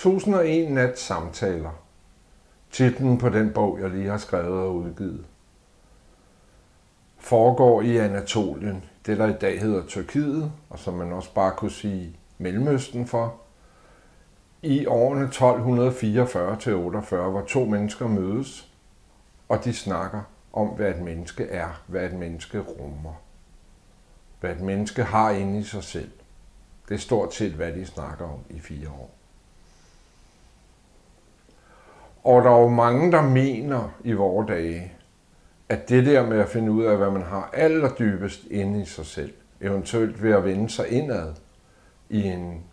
1001 nat samtaler. Titlen på den bog, jeg lige har skrevet og udgivet, foregår i Anatolien, det der i dag hedder Tyrkiet, og som man også bare kunne sige Mellemøsten for, i årene 1244-48, hvor to mennesker mødes, og de snakker om, hvad et menneske er, hvad et menneske rummer, hvad et menneske har inde i sig selv. Det er stort set, hvad de snakker om i 4 år. Og der er jo mange, der mener i vore dage, at det der med at finde ud af, hvad man har allerdybest inde i sig selv, eventuelt ved at vende sig indad i en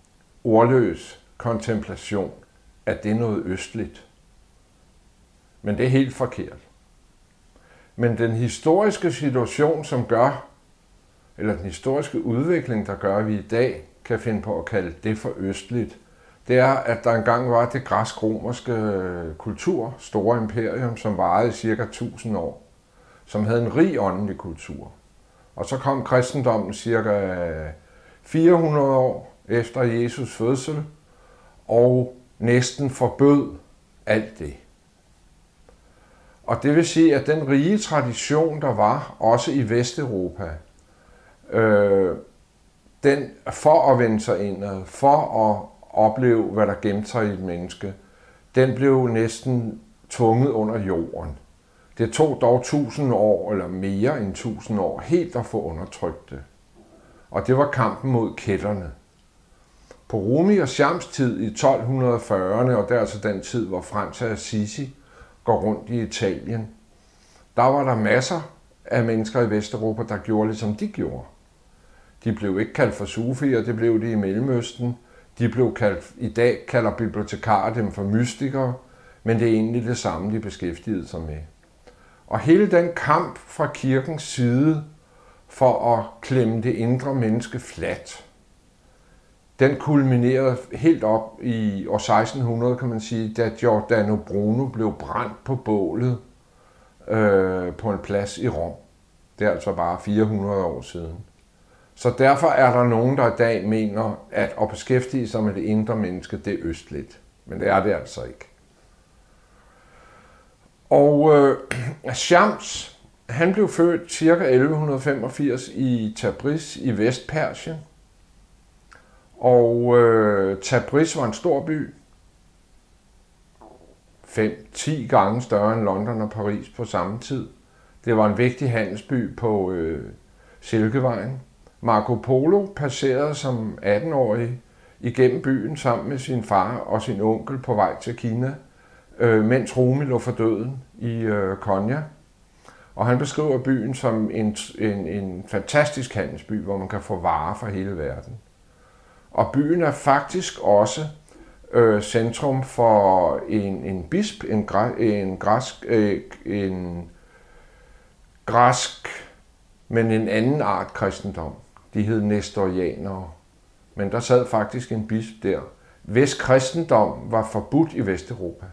ordløs kontemplation, at det er noget østligt. Men det er helt forkert. Men den historiske situation, som gør, eller den historiske udvikling, der gør, at vi i dag kan finde på at kalde det for østligt, det er, at der engang var det græsk-romerske kultur, store imperium, som varede i cirka 1000 år, som havde en rig åndelig kultur. Og så kom kristendommen cirka 400 år efter Jesus fødsel, og næsten forbød alt det. Og det vil sige, at den rige tradition, der var, også i Vesteuropa, den for at vende sig indad, for at opleve, hvad der gemte sig i et menneske, den blev næsten tvunget under jorden. Det tog dog 1000 år, eller mere end 1000 år, helt at få undertrykt det. Og det var kampen mod kætterne. På Rumi og Shams tid i 1240'erne, og det er altså den tid, hvor Frans af Assisi går rundt i Italien, der var der masser af mennesker i Vesteuropa, der gjorde ligesom de gjorde. De blev ikke kaldt for sufier, det blev de i Mellemøsten. De blev kaldt, i dag kalder bibliotekarer dem for mystikere, men det er egentlig det samme, de beskæftigede sig med. Og hele den kamp fra kirkens side for at klemme det indre menneske fladt, den kulminerede helt op i år 1600, kan man sige, da Giordano Bruno blev brændt på bålet på en plads i Rom. Det er altså bare 400 år siden. Så derfor er der nogen, der i dag mener, at at beskæftige sig med det indre menneske, det er østligt. Men det er det altså ikke. Og Shams, han blev født ca. 1185 i Tabriz i Vestpersien. Og Tabriz var en stor by. 5-10 gange større end London og Paris på samme tid. Det var en vigtig handelsby på Silkevejen. Marco Polo passerede som 18-årig igennem byen sammen med sin far og sin onkel på vej til Kina, mens Rumi lå for døden i Konya. Og han beskriver byen som en fantastisk handelsby, hvor man kan få varer fra hele verden. Og byen er faktisk også centrum for en bisp, en græsk, men en anden art kristendom. De hed nestorianere. Men der sad faktisk en bisp der. Hvis kristendom var forbudt i Vesteuropa.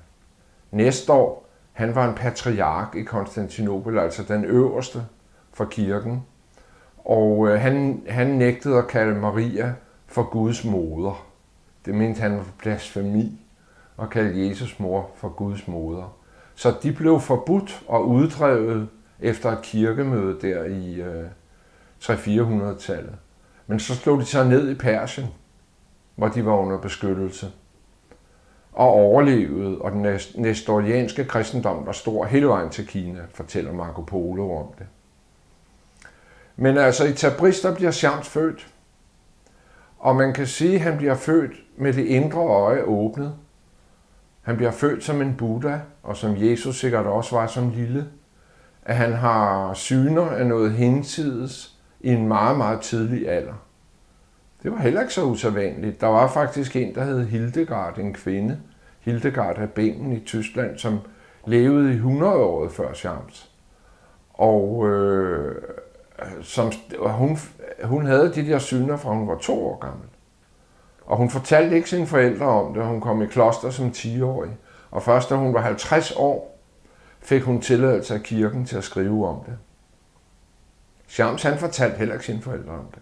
Nestor, han var en patriark i Konstantinopel, altså den øverste for kirken. Og han nægtede at kalde Maria for Guds moder. Det mente han var blasfemi at kalde Jesus mor for Guds moder. Så de blev forbudt og uddrevet efter et kirkemøde der i 300-400-tallet. Men så slog de sig ned i Persien, hvor de var under beskyttelse, og overlevede, og den nestorianske kristendom var stor hele vejen til Kina, fortæller Marco Polo om det. Men altså i Tabriz, der bliver Shams født, og man kan sige, at han bliver født med det indre øje åbnet. Han bliver født som en Buddha, og som Jesus sikkert også var som lille, at han har syner af noget hinsides i en meget, meget tidlig alder. Det var heller ikke så usædvanligt. Der var faktisk en, der hed Hildegard, en kvinde, Hildegard af Bingen i Tyskland, som levede i 100 år før Shams. Og hun havde de der syner fra hun var 2 år gammel. Og hun fortalte ikke sine forældre om det, hun kom i kloster som 10-årig. Og først da hun var 50 år, fik hun tilladelse af kirken til at skrive om det. Shams, han fortalte heller ikke sine forældre om det.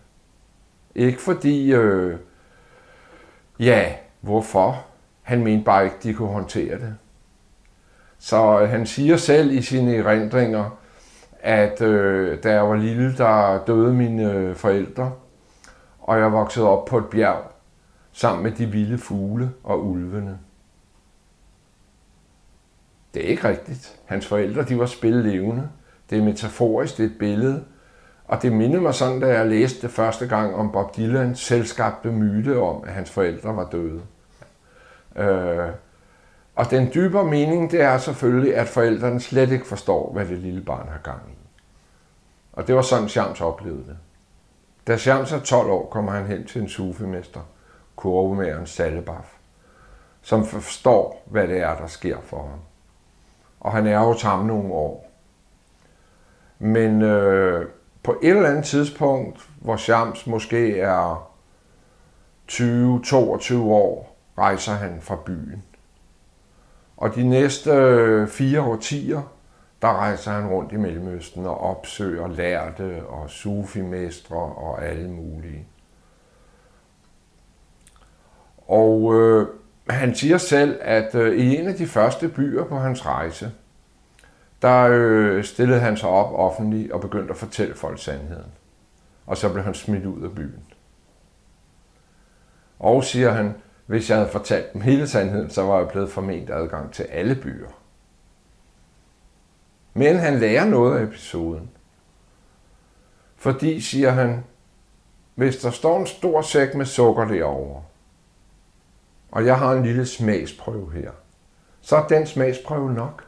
Ikke fordi, hvorfor? Han mente bare ikke, de kunne håndtere det. Så han siger selv i sine erindringer, at da jeg var lille, der døde mine forældre, og jeg voksede op på et bjerg sammen med de vilde fugle og ulvene. Det er ikke rigtigt. Hans forældre, de var spillelevende. Det er metaforisk, det er et billede. Og det minder mig sådan, da jeg læste det første gang om Bob Dylans selvskabte myte om, at hans forældre var døde. Og den dybere mening, det er selvfølgelig, at forældrene slet ikke forstår, hvad det lille barn har gang i. Og det var sådan, Shams oplevede det. Da Shams er 12 år, kommer han hen til en sufimester, kurvemageren Salebaf, som forstår, hvad det er, der sker for ham. Og han er jo sammen nogle år. Men på et eller andet tidspunkt, hvor Shams måske er 20-22 år, rejser han fra byen. Og de næste 4 årtier, der rejser han rundt i Mellemøsten og opsøger lærde og sufimestre og alle mulige. Og han siger selv, at i en af de første byer på hans rejse, der stillede han sig op offentligt og begyndte at fortælle folk sandheden. Og så blev han smidt ud af byen. Og siger han, hvis jeg havde fortalt dem hele sandheden, så var jeg blevet forment adgang til alle byer. Men han lærer noget af episoden. Fordi, siger han, hvis der står en stor sæk med sukker derovre, og jeg har en lille smagsprøve her, så er den smagsprøve nok.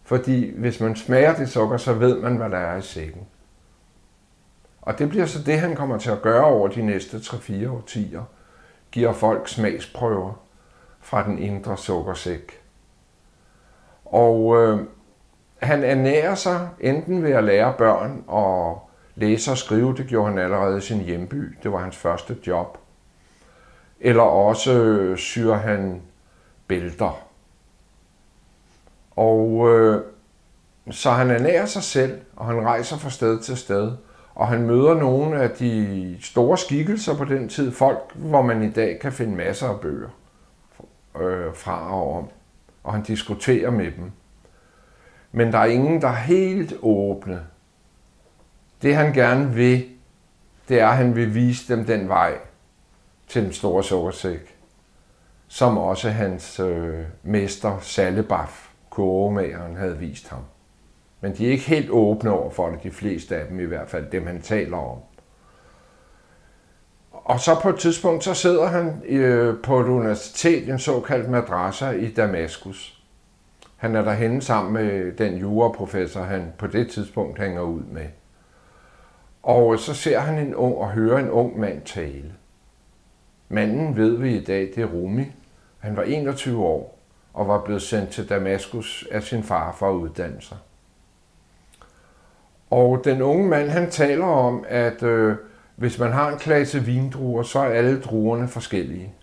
Fordi hvis man smager det sukker, så ved man, hvad der er i sækken. Og det bliver så det, han kommer til at gøre over de næste 3-4 årtier. Giver folk smagsprøver fra den indre sukkersæk. Og han ernærer sig enten ved at lære børn at læse og skrive, det gjorde han allerede i sin hjemby, det var hans første job. Eller også syr han bælter. Og så han ernærer sig selv, og han rejser fra sted til sted. Og han møder nogle af de store skikkelser på den tid, folk, hvor man i dag kan finde masser af bøger fra og om. Og han diskuterer med dem. Men der er ingen, der er helt åbne. Det han gerne vil, det er, at han vil vise dem den vej til den store sukkersæk, som også hans mester Salebaf, kurvemageren, havde vist ham. Men de er ikke helt åbne over for det, de fleste af dem i hvert fald, dem han taler om. Og så på et tidspunkt, så sidder han på et universitet, en såkaldt madrasa i Damaskus. Han er derhenne sammen med den juraprofessor, han på det tidspunkt hænger ud med. Og så ser han en ung og hører en ung mand tale. Manden ved vi i dag, det er Rumi. Han var 21 år og var blevet sendt til Damaskus af sin far for at uddanne sig. Og den unge mand, han taler om, at hvis man har en klasse vindruer, så er alle druerne forskellige.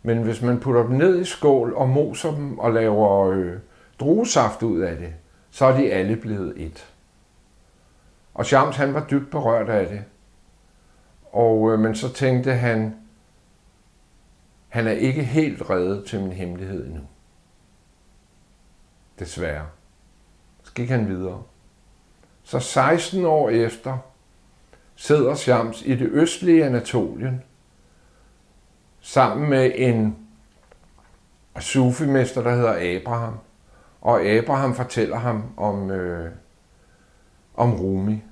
Men hvis man putter dem ned i skål og moser dem og laver druesaft ud af det, så er de alle blevet et. Og Shams, han var dybt berørt af det. Men så tænkte han er ikke helt reddet til min hemmelighed endnu. Desværre. Så gik han videre. Så 16 år efter sidder Shams i det østlige Anatolien sammen med en sufimester, der hedder Abraham. Og Abraham fortæller ham om Rumi,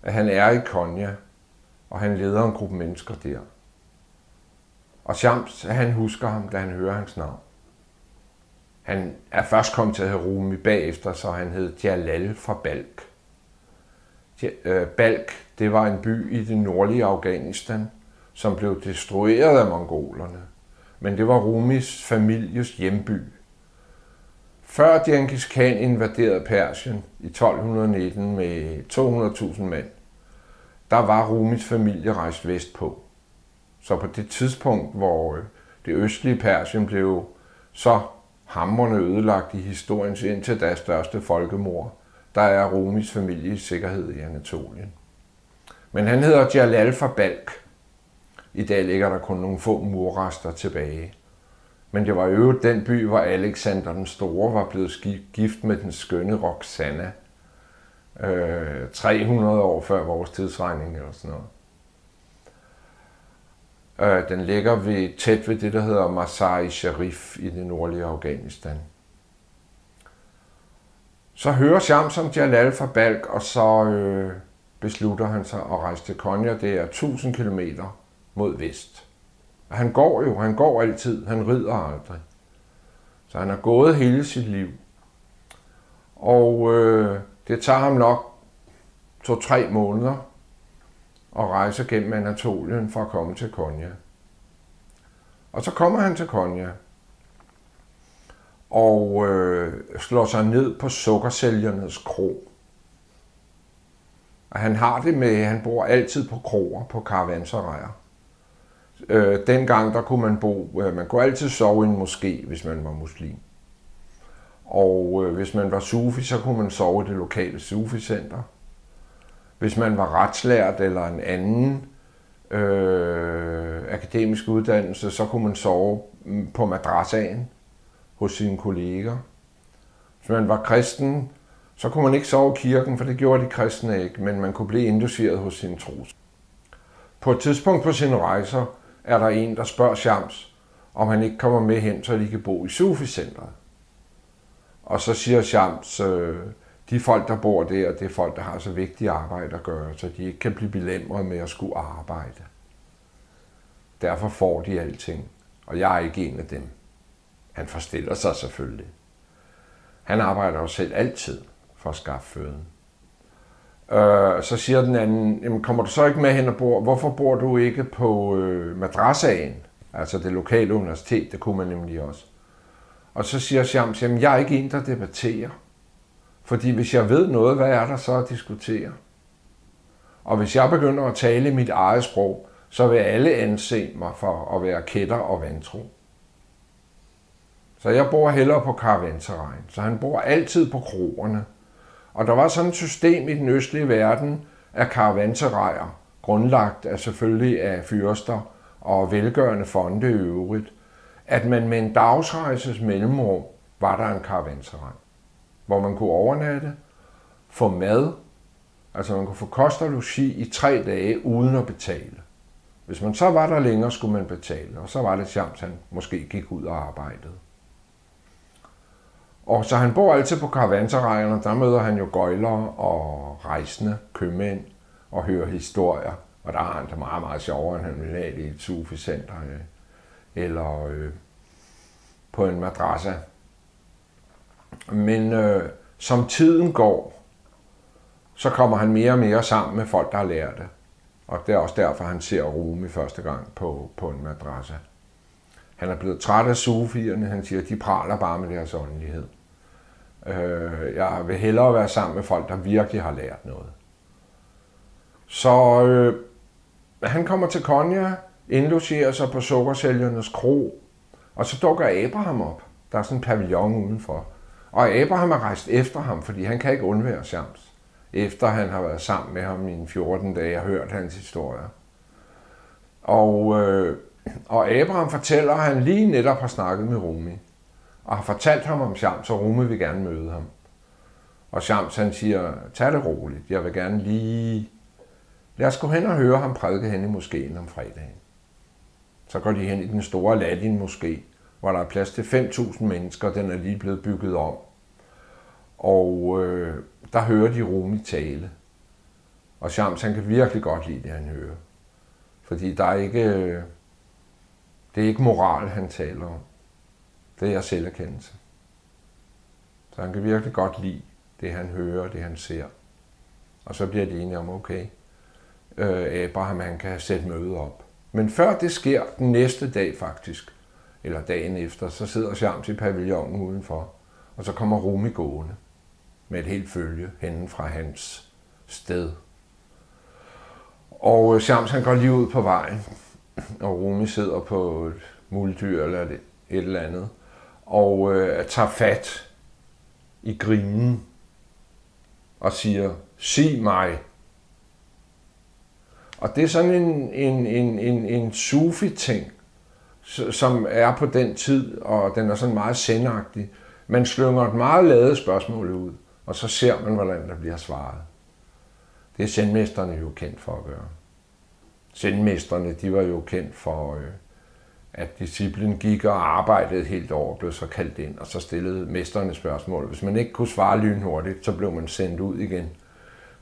at han er i Konya, og han leder en gruppe mennesker der. Og Shams, han husker ham, da han hører hans navn. Han er først kommet til at have Rumi bagefter, så han hed Jalal fra Balk. Balk, det var en by i det nordlige Afghanistan, som blev destrueret af mongolerne. Men det var Rumis families hjemby. Før Djengis Khan invaderede Persien i 1219 med 200.000 mand, der var Rumis familie rejst vestpå. Så på det tidspunkt, hvor det østlige Persien blev så hamrende ødelagt i historiens indtil deres største folkemord, der er Rumis familie i sikkerhed i Anatolien. Men han hedder Jalal fra Balk. I dag ligger der kun nogle få murrester tilbage. Men det var i øvrigt den by, hvor Alexander den Store var blevet gift med den skønne Roxana. 300 år før vores tidsregning eller sådan noget. Den ligger tæt ved det, der hedder Mazar-i-Sharif i det nordlige Afghanistan. Så hører Shams om Jalal fra Balkh, og så beslutter han sig at rejse til Konya. Det er 1000 kilometer mod vest. Og han går altid, han rider aldrig. Så han har gået hele sit liv. Og det tager ham nok 2-3 måneder at rejse gennem Anatolien for at komme til Konya. Og så kommer han til Konya og slår sig ned på sukkersælgernes kro. Og han har det med, han bor altid på kroer, på karavantserejer. Dengang der kunne man kunne altid sove i en moské, hvis man var muslim. Og hvis man var sufi, så kunne man sove i det lokale sufi-center. Hvis man var retslært eller en anden akademisk uddannelse, så kunne man sove på madrasaen hos sine kolleger. Hvis man var kristen, så kunne man ikke sove i kirken, for det gjorde de kristne ikke, men man kunne blive indoceret hos sin tros. På et tidspunkt på sine rejser er der en, der spørger Shams, om han ikke kommer med hen, så de kan bo i sufi-centret. Og så siger Shams, de folk, der bor der, det er folk, der har så vigtige arbejde at gøre, så de ikke kan blive belemret med at skulle arbejde. Derfor får de alting, og jeg er ikke en af dem. Han forstiller sig selvfølgelig. Han arbejder jo selv altid for at skaffe føden. Så siger den anden, jamen, kommer du så ikke med hen og bor? Hvorfor bor du ikke på madrasaen? Altså det lokale universitet, det kunne man nemlig også. Og så siger Shams, jamen jeg er ikke en, der debatterer. Fordi hvis jeg ved noget, hvad er der så at diskutere? Og hvis jeg begynder at tale mit eget sprog, så vil alle anse mig for at være kætter og vantro. Så jeg bor hellere på karavanterræn. Så han bor altid på kroerne. Og der var sådan et system i den østlige verden af karavanterræjer, grundlagt af selvfølgelig af fyrster og velgørende fonde i øvrigt, at man med en dagsrejses mellemrum var der en karavanterræn, hvor man kunne overnatte, få mad, altså man kunne få kost og logi i 3 dage uden at betale. Hvis man så var der længere, skulle man betale, og så var det Shams, han måske gik ud og arbejdede. Og så han bor altid på karavanterræjerne, der møder han jo gøjlere og rejsende købmænd og hører historier. Og der har han det meget, meget sjovere, end han ville have det i et sufi-center eller på en madrasa. Men som tiden går, så kommer han mere og mere sammen med folk, der har lært det. Og det er også derfor, han ser Rumi første gang på en madrasa. Han er blevet træt af sufierne. Han siger, at de praler bare med deres åndelighed. Jeg vil hellere være sammen med folk, der virkelig har lært noget. Så han kommer til Konya, indlogerer sig på sukkersælgernes kro, og så dukker Abraham op. Der er sådan en pavillon udenfor. Og Abraham er rejst efter ham, fordi han kan ikke undvære Shams. Efter han har været sammen med ham i 14 dage og hørt hans historier. Og Abraham fortæller, at han lige netop har snakket med Rumi. Og har fortalt ham om Shams, og Rumi vil gerne møde ham. Og Shams han siger, tag det roligt, jeg vil gerne lige... Lad os gå hen og høre ham prædike hen i moskéen om fredagen. Så går de hen i den store Aladdin-moské, hvor der er plads til 5.000 mennesker, den er lige blevet bygget om. Og der hører de Rumi tale. Og Shams han kan virkelig godt lide det, han hører. Fordi der er ikke... Det er ikke moral, han taler om. Det er selverkendelse. Så han kan virkelig godt lide det, han hører, det han ser. Og så bliver de enige om, okay, Abraham han kan sætte møde op. Men før det sker, den næste dag faktisk, eller dagen efter, så sidder Shams i pavillonen udenfor, og så kommer Rumi gående med et helt følge henne fra hans sted. Og Shams han går lige ud på vejen, og Rumi sidder på et muldyr eller et eller andet, og tager fat i grinen og siger, sig mig. Og det er sådan en sufi-ting, som er på den tid, og den er sådan meget sendagtig. Man slynger et meget ladet spørgsmål ud, og så ser man, hvordan der bliver svaret. Det er zenmesterne jo kendt for at gøre. Zenmesterne, de var jo kendt for, at disciplen gik og arbejdede helt år og blev så kaldt ind, og så stillede mesterne spørgsmål. Hvis man ikke kunne svare lynhurtigt, så blev man sendt ud igen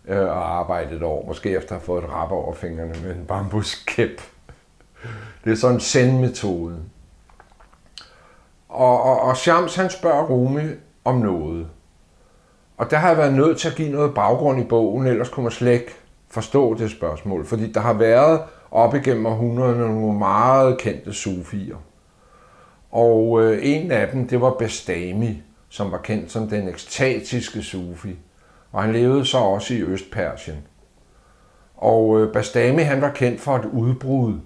og arbejdede et år, måske efter at have fået et rap over fingrene med en bambuskæp. Det er sådan en zen-metode. Og Shams, han spørger Rumi om noget. Og der har jeg været nødt til at give noget baggrund i bogen, ellers kunne man slet ikke forstå det spørgsmål. Fordi der har været op igennem århundrederne nogle meget kendte sufier. Og en af dem, det var Bastami, som var kendt som den ekstatiske sufi. Og han levede så også i Østpersien. Og Bastami, han var kendt for et udbrud.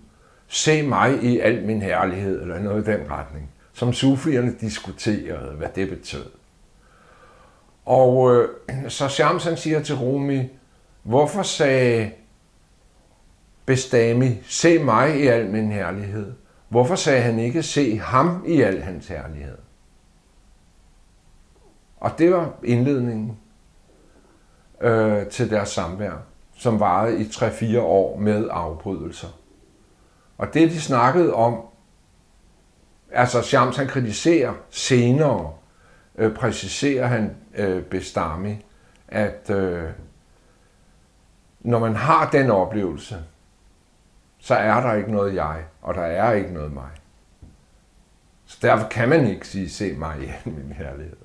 Se mig i al min herlighed, eller noget i den retning. Som sufierne diskuterede, hvad det betød. Og så Shams, han siger til Rumi, hvorfor sagde Bastami, se mig i al min herlighed? Hvorfor sagde han ikke, se ham i al hans herlighed? Og det var indledningen til deres samvær, som varede i 3-4 år med afbrydelser. Og det, de snakkede om, altså Shams, han kritiserer senere, præciserer han Bastami, at når man har den oplevelse, så er der ikke noget jeg, og der er ikke noget mig. Så derfor kan man ikke sige, se mig i al min herlighed.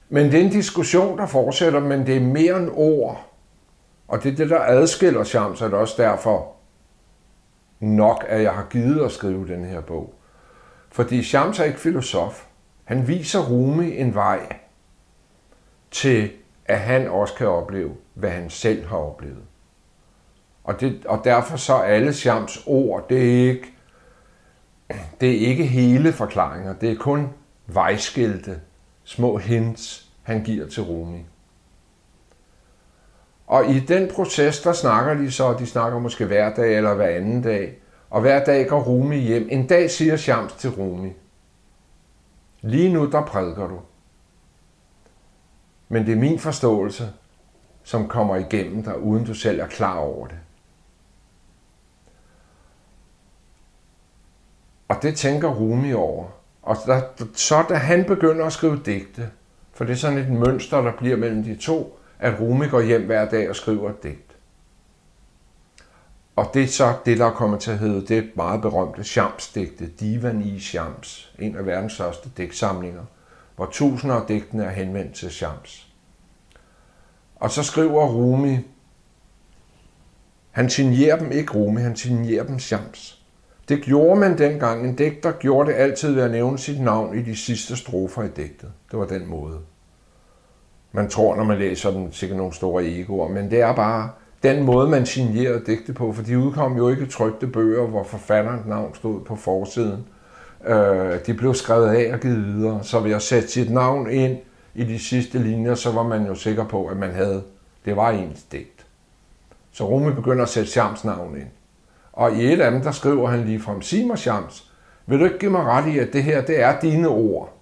Men det er en diskussion, der fortsætter, men det er mere end ord. Og det er det, der adskiller Shams, og det er også derfor nok, at jeg har givet at skrive den her bog. Fordi Shams er ikke filosof. Han viser Rumi en vej til, at han også kan opleve, hvad han selv har oplevet. Og derfor så alle Shams ord, det er ikke hele forklaringer. Det er kun vejskilte, små hints, han giver til Rumi. Og i den proces, der snakker de snakker måske hver dag eller hver anden dag. Og hver dag går Rumi hjem. En dag siger Shams til Rumi, lige nu der prædiker du. Men det er min forståelse, som kommer igennem dig, uden du selv er klar over det. Og det tænker Rumi over. Og så da han begynder at skrive digte, for det er sådan et mønster, der bliver mellem de to, at Rumi går hjem hver dag og skriver et digt. Og det er så det, der kommer til at hedde det meget berømte Shams-digte, Divan-i-Shams, en af verdens største digtsamlinger, hvor tusinder af digtene er henvendt til Shams. Og så skriver Rumi, han signerer dem ikke Rumi, han signerer dem Shams. Det gjorde man dengang. En digter gjorde det altid ved at nævne sit navn i de sidste strofer i digtet. Det var den måde. Man tror, når man læser dem, sikkert nogle store egoer, men det er bare den måde, man signerede digte på, for de udkom jo ikke trykte bøger, hvor forfatterens navn stod på forsiden. De blev skrevet af og givet videre, så ved at sætte sit navn ind i de sidste linjer, så var man jo sikker på, at det var ens digt. Så Rumi begynder at sætte Shams navn ind. Og i et af dem, der skriver han lige frem, sig mig Shams, vil du ikke give mig ret i, at det her, det er dine ord?